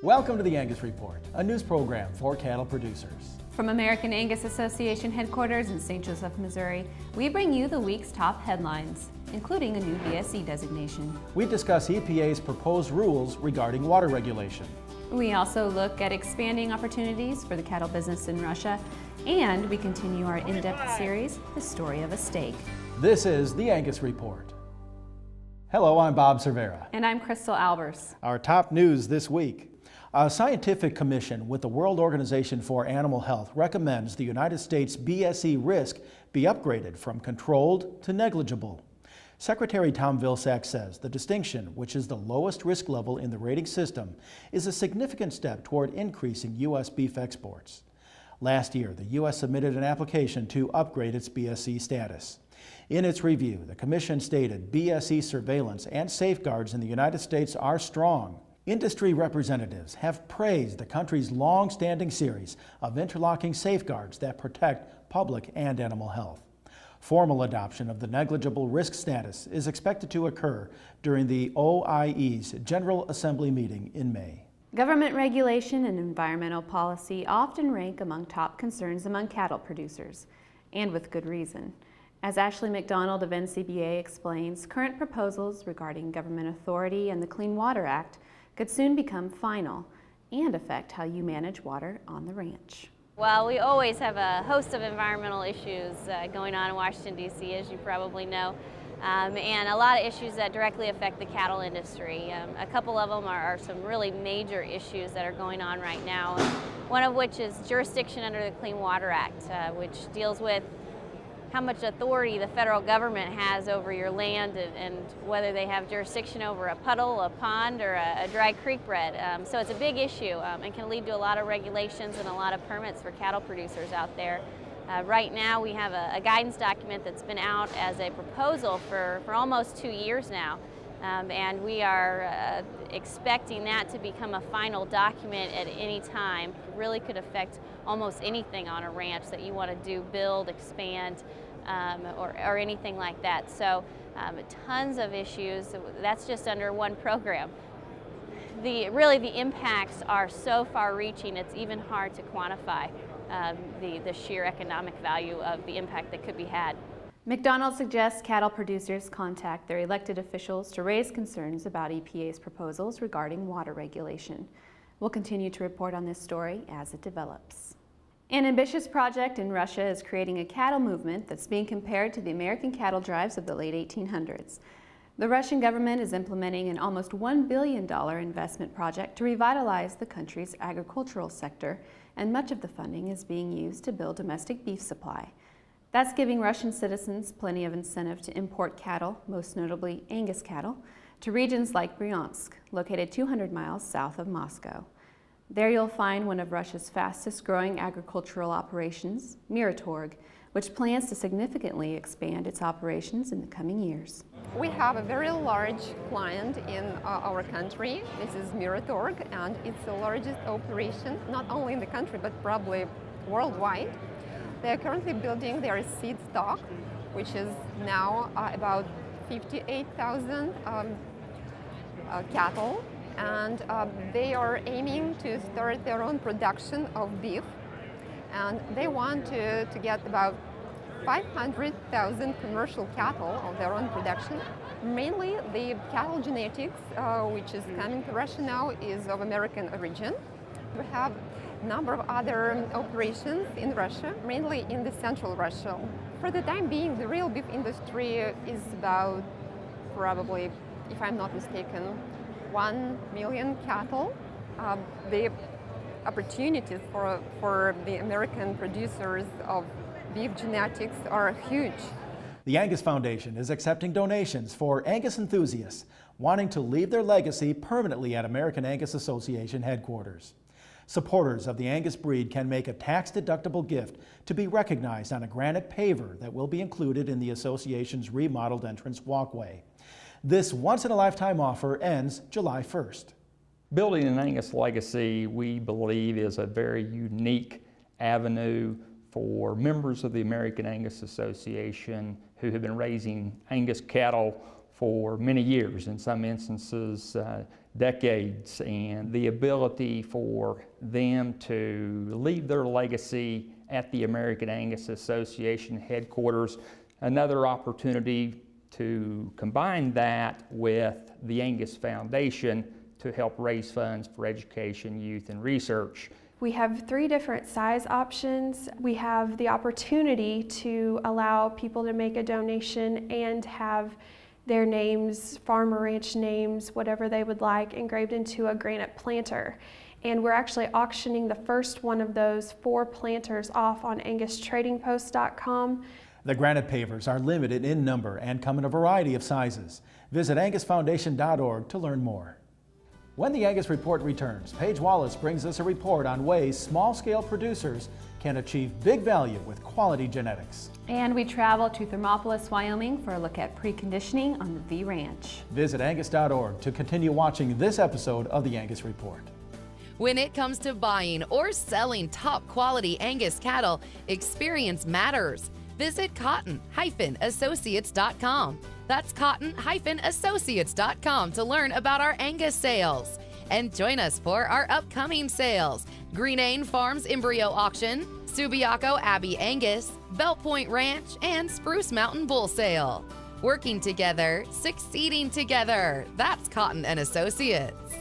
Welcome to the Angus Report, a news program for cattle producers. From American Angus Association headquarters in St. Joseph, Missouri, we bring you the week's top headlines, including a new BSE designation. We discuss EPA's proposed rules regarding water regulation. We also look at expanding opportunities for the cattle business in Russia, and we continue our in-depth series, The Story of a Steak. This is the Angus Report. Hello, I'm Bob Cervera. And I'm Crystal Albers. Our top news this week. A scientific commission with the World Organization for Animal Health recommends the United States BSE risk be upgraded from controlled to negligible. Secretary Tom Vilsack says the distinction, which is the lowest risk level in the rating system, is a significant step toward increasing U.S. beef exports. Last year, the U.S. submitted an application to upgrade its BSE status. In its review, the commission stated BSE surveillance and safeguards in the United States are strong. Industry representatives have praised the country's long-standing series of interlocking safeguards that protect public and animal health. Formal adoption of the negligible risk status is expected to occur during the OIE's General Assembly meeting in May. Government regulation and environmental policy often rank among top concerns among cattle producers, and with good reason. As Ashley McDonald of NCBA explains, current proposals regarding government authority and the Clean Water Act could soon become final and affect how you manage water on the ranch. Well, we always have a host of environmental issues going on in Washington, D.C., as you probably know, and a lot of issues that directly affect the cattle industry. A couple of them are some really major issues that are going on right now, one of which is jurisdiction under the Clean Water Act, which deals with how much authority the federal government has over your land and whether they have jurisdiction over a puddle, a pond, or a dry creek bed. So it's a big issue and can lead to a lot of regulations and a lot of permits for cattle producers out there. Right now we have a guidance document that's been out as a proposal for almost 2 years now. And we are expecting that to become a final document at any time. It really could affect almost anything on a ranch that you want to do, build, expand, or anything like that. So tons of issues. That's just under one program. Really the impacts are so far-reaching, it's even hard to quantify the sheer economic value of the impact that could be had. McDonald suggests cattle producers contact their elected officials to raise concerns about EPA's proposals regarding water regulation. We'll continue to report on this story as it develops. An ambitious project in Russia is creating a cattle movement that's being compared to the American cattle drives of the late 1800s. The Russian government is implementing an almost $1 billion investment project to revitalize the country's agricultural sector, and much of the funding is being used to build domestic beef supply. That's giving Russian citizens plenty of incentive to import cattle, most notably Angus cattle, to regions like Bryansk, located 200 miles south of Moscow. There you'll find one of Russia's fastest growing agricultural operations, Miratorg, which plans to significantly expand its operations in the coming years. We have a very large client in our country. This is Miratorg, and it's the largest operation, not only in the country, but probably worldwide. They are currently building their seed stock, which is now about 58,000 cattle, and they are aiming to start their own production of beef, and they want to get about 500,000 commercial cattle of their own production. Mainly the cattle genetics, which is coming to Russia now, is of American origin. We have a number of other operations in Russia, mainly in the central Russia. For the time being, the real beef industry is about probably, if I'm not mistaken, 1 million cattle. The opportunities for the American producers of beef genetics are huge. The Angus Foundation is accepting donations for Angus enthusiasts wanting to leave their legacy permanently at American Angus Association headquarters. Supporters of the Angus breed can make a tax-deductible gift to be recognized on a granite paver that will be included in the association's remodeled entrance walkway. This once-in-a-lifetime offer ends July 1st. Building an Angus legacy, we believe, is a very unique avenue for members of the American Angus Association who have been raising Angus cattle for many years, in some instances decades, and the ability for them to leave their legacy at the American Angus Association headquarters. Another opportunity to combine that with the Angus Foundation to help raise funds for education, youth, and research. We have 3 different size options. We have the opportunity to allow people to make a donation and have their names, farm or ranch names, whatever they would like, engraved into a granite planter. And we're actually auctioning the first one of those 4 planters off on angustradingpost.com. The granite pavers are limited in number and come in a variety of sizes. Visit angusfoundation.org to learn more. When the Angus Report returns, Paige Wallace brings us a report on ways small-scale producers can achieve big value with quality genetics. And we travel to Thermopolis, Wyoming for a look at preconditioning on the V Ranch. Visit angus.org to continue watching this episode of the Angus Report. When it comes to buying or selling top quality Angus cattle, experience matters. Visit cotton-associates.com. That's cotton-associates.com to learn about our Angus sales. And join us for our upcoming sales: Greenane Farms Embryo Auction, Subiaco Abbey Angus, Bell Point Ranch, and Spruce Mountain Bull Sale. Working together, succeeding together. That's Cotton & Associates.